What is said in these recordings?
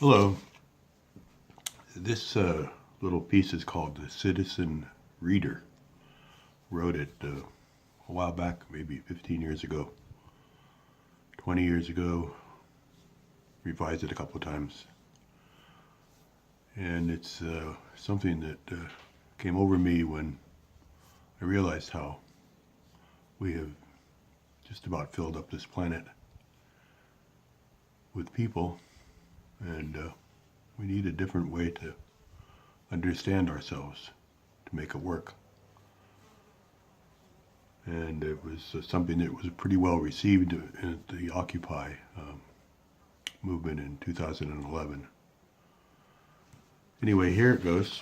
Hello. This little piece is called The Citizen Reader. Wrote it a while back, maybe 15 years ago, 20 years ago, revised it a couple of times. And it's something that came over me when I realized how we have just about filled up this planet with people, and we need a different way to understand ourselves to make it work. And it was something that was pretty well received at the Occupy movement in 2011. Anyway, here it goes.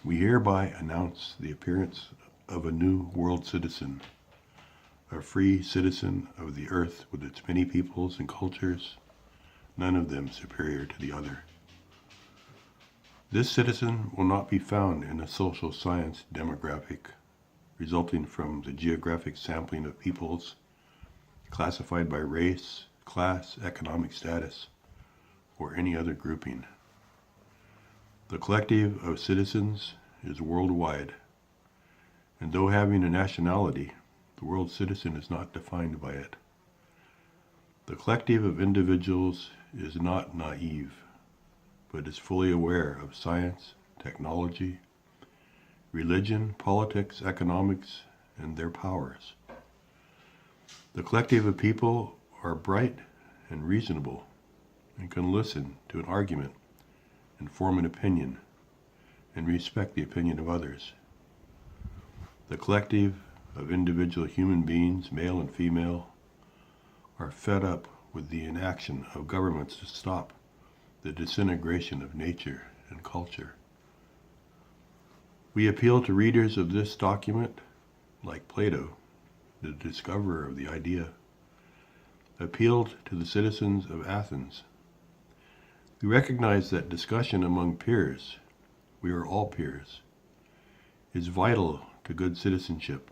We hereby announce the appearance of a new world citizen, a free citizen of the earth with its many peoples and cultures, none of them superior to the other. This citizen will not be found in a social science demographic resulting from the geographic sampling of peoples classified by race, class, economic status, or any other grouping. The collective of citizens is worldwide, and though having a nationality, the world citizen is not defined by it. The collective of individuals is not naive, but is fully aware of science, technology, religion, politics, economics, and their powers. The collective of people are bright and reasonable and can listen to an argument and form an opinion and respect the opinion of others. The collective of individual human beings, male and female, are fed up with the inaction of governments to stop the disintegration of nature and culture. We appeal to readers of this document, like Plato, the discoverer of the idea, appealed to the citizens of Athens. We recognize that discussion among peers, we are all peers, is vital to good citizenship.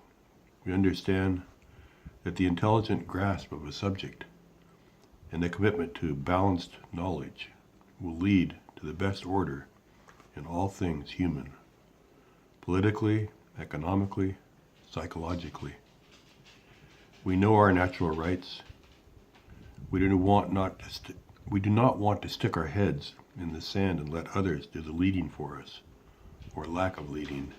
We understand that the intelligent grasp of a subject and the commitment to balanced knowledge will lead to the best order in all things human, politically, economically, psychologically. We know our natural rights. We do not want to stick our heads in the sand and let others do the leading for us, or lack of leading.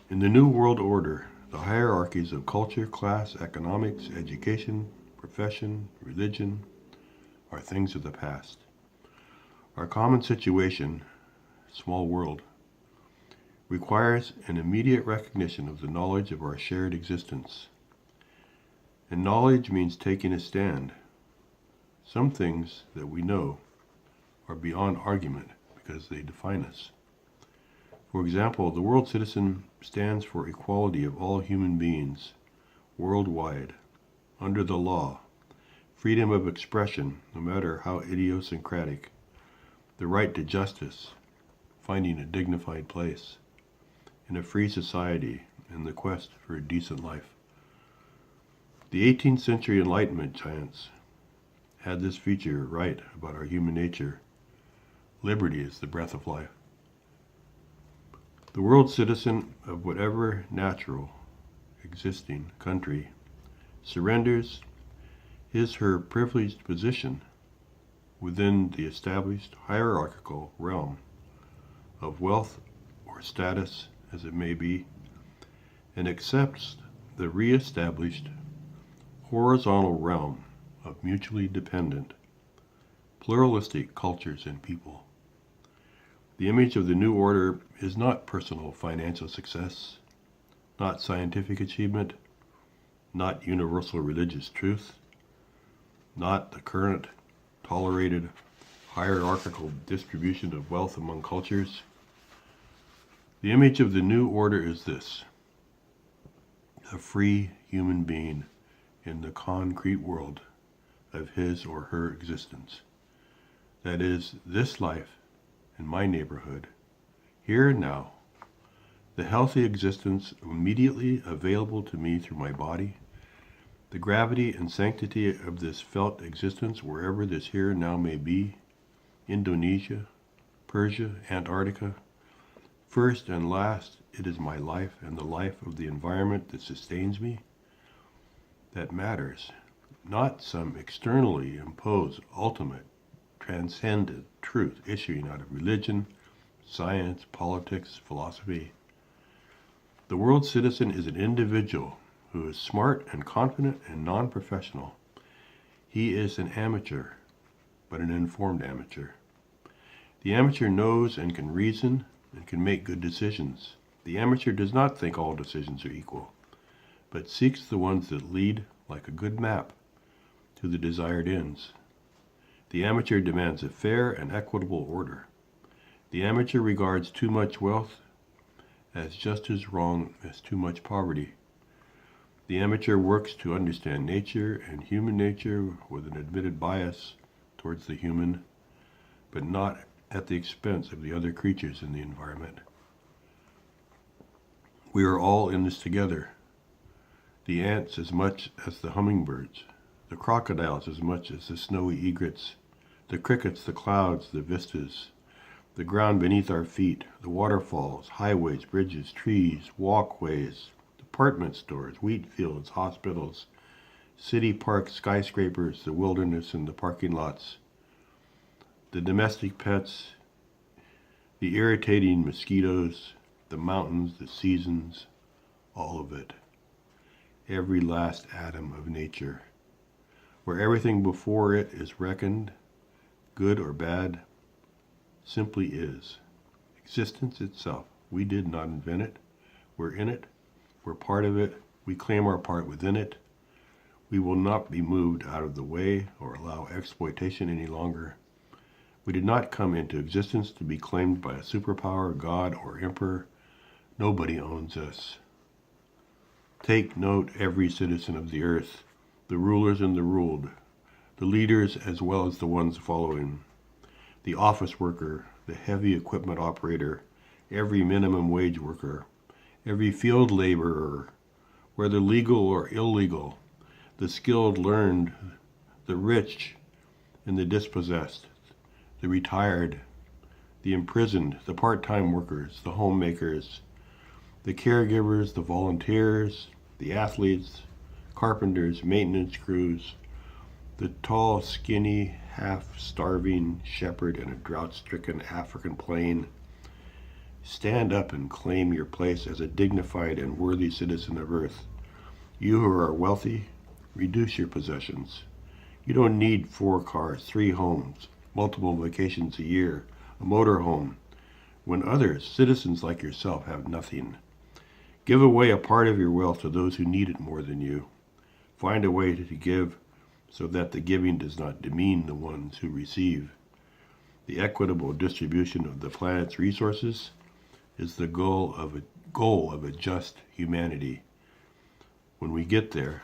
In the New World Order, the hierarchies of culture, class, economics, education, profession, religion are things of the past. Our common situation, small world, requires an immediate recognition of the knowledge of our shared existence. And knowledge means taking a stand. Some things that we know are beyond argument because they define us. For example, the world citizen stands for equality of all human beings worldwide, under the law, freedom of expression, no matter how idiosyncratic, the right to justice, finding a dignified place, in a free society, and the quest for a decent life. The 18th century Enlightenment giants had this feature right about our human nature. Liberty is the breath of life. The world citizen of whatever natural, existing country surrenders his/her privileged position within the established hierarchical realm of wealth or status as it may be, and accepts the re-established horizontal realm of mutually dependent, pluralistic cultures and people. The image of the new order is not personal financial success, not scientific achievement, not universal religious truth, not the current tolerated hierarchical distribution of wealth among cultures. The image of the new order is this: a free human being in the concrete world of his or her existence. That is, this life in my neighborhood, here and now, the healthy existence immediately available to me through my body The gravity and sanctity of this felt existence, wherever this here now may be, Indonesia, Persia, Antarctica, first and last, it is my life and the life of the environment that sustains me, that matters, not some externally imposed ultimate transcendent truth issuing out of religion, science, politics, philosophy. The world citizen is an individual who is smart and confident and non-professional. He is an amateur, but an informed amateur. The amateur knows and can reason and can make good decisions. The amateur does not think all decisions are equal, but seeks the ones that lead, like a good map, to the desired ends. The amateur demands a fair and equitable order. The amateur regards too much wealth as just as wrong as too much poverty. The amateur works to understand nature and human nature with an admitted bias towards the human, but not at the expense of the other creatures in the environment. We are all in this together. The ants as much as the hummingbirds, the crocodiles as much as the snowy egrets, the crickets, the clouds, the vistas, the ground beneath our feet, the waterfalls, highways, bridges, trees, walkways, department stores, wheat fields, hospitals, city parks, skyscrapers, the wilderness and the parking lots, the domestic pets, the irritating mosquitoes, the mountains, the seasons, all of it. Every last atom of nature, where everything before it is reckoned, good or bad, simply is. Existence itself. We did not invent it. We're in it. We're part of it. We claim our part within it. We will not be moved out of the way or allow exploitation any longer. We did not come into existence to be claimed by a superpower, god, or emperor. Nobody owns us. Take note, every citizen of the earth, the rulers and the ruled, the leaders as well as the ones following, the office worker, the heavy equipment operator, every minimum wage worker, every field laborer, whether legal or illegal, the skilled, learned, the rich and the dispossessed, the retired, the imprisoned, the part-time workers, the homemakers, the caregivers, the volunteers, the athletes, carpenters, maintenance crews, the tall, skinny, half-starving shepherd in a drought-stricken African plain. Stand up and claim your place as a dignified and worthy citizen of Earth. You who are wealthy, reduce your possessions. You don't need 4 cars, 3 homes, multiple vacations a year, a motor home, when others, citizens like yourself, have nothing. Give away a part of your wealth to those who need it more than you. Find a way to give so that the giving does not demean the ones who receive. The equitable distribution of the planet's resources is the goal of a just humanity. When we get there,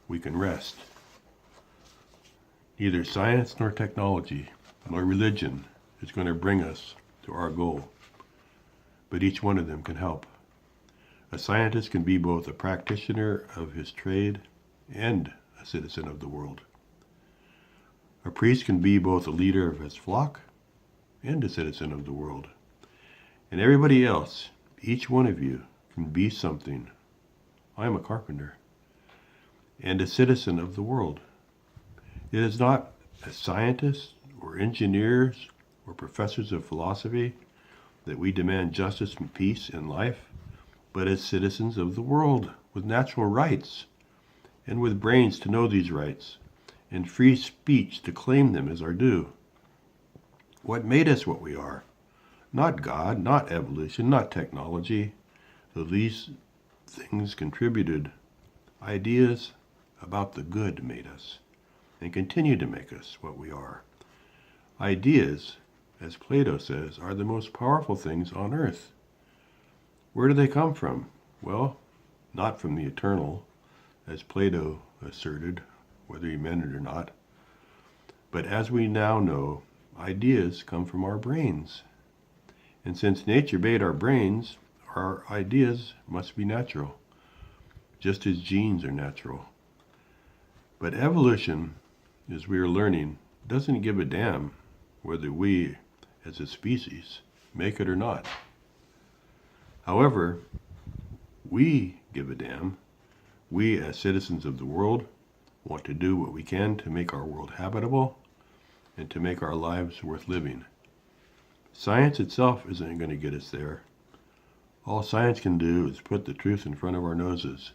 we can rest. Neither science nor technology nor religion is going to bring us to our goal, but each one of them can help. A scientist can be both a practitioner of his trade and a citizen of the world. A priest can be both a leader of his flock and a citizen of the world. And everybody else, each one of you, can be something. I am a carpenter and a citizen of the world. It is not as scientists or engineers or professors of philosophy that we demand justice and peace in life, but as citizens of the world with natural rights and with brains to know these rights and free speech to claim them as our due. What made us what we are? Not God, not evolution, not technology, though these things contributed. Ideas about the good made us and continue to make us what we are. Ideas, as Plato says, are the most powerful things on earth. Where do they come from? Well, not from the eternal, as Plato asserted, whether he meant it or not. But as we now know, ideas come from our brains. And since nature made our brains, our ideas must be natural, just as genes are natural. But evolution, as we are learning, doesn't give a damn whether we, as a species, make it or not. However, we give a damn. We, as citizens of the world, want to do what we can to make our world habitable and to make our lives worth living. Science itself isn't going to get us there. All science can do is put the truth in front of our noses.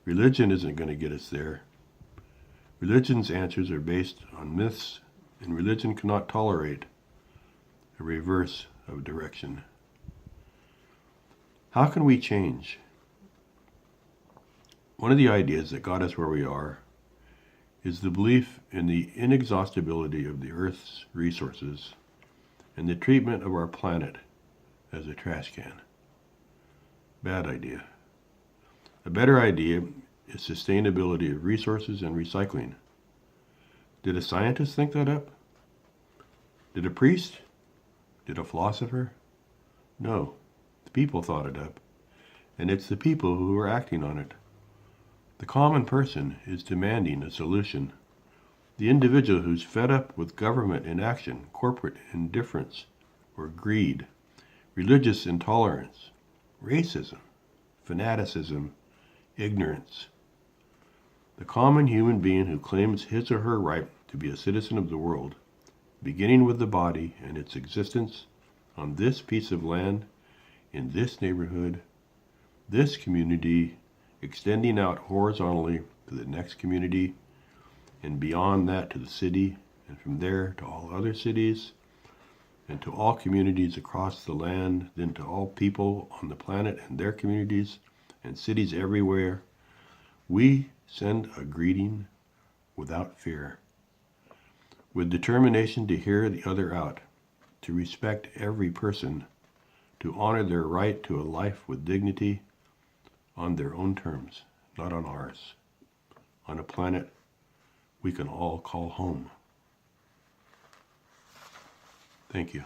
Religion isn't going to get us there. Religion's answers are based on myths, and religion cannot tolerate a reverse of direction. How can we change? One of the ideas that got us where we are is the belief in the inexhaustibility of the Earth's resources and the treatment of our planet as a trash can. Bad idea. A better idea is sustainability of resources and recycling. Did a scientist think that up? Did a priest? Did a philosopher? No, the people thought it up, and it's the people who are acting on it. The common person is demanding a solution. The individual who's fed up with government inaction, corporate indifference, or greed, religious intolerance, racism, fanaticism, ignorance. The common human being who claims his or her right to be a citizen of the world, beginning with the body and its existence on this piece of land, in this neighborhood, this community, extending out horizontally to the next community, and beyond that to the city, and from there to all other cities, and to all communities across the land, then to all people on the planet and their communities, and cities everywhere. We send a greeting without fear, with determination to hear the other out, to respect every person, to honor their right to a life with dignity on their own terms, not on ours, on a planet we can all call home. Thank you.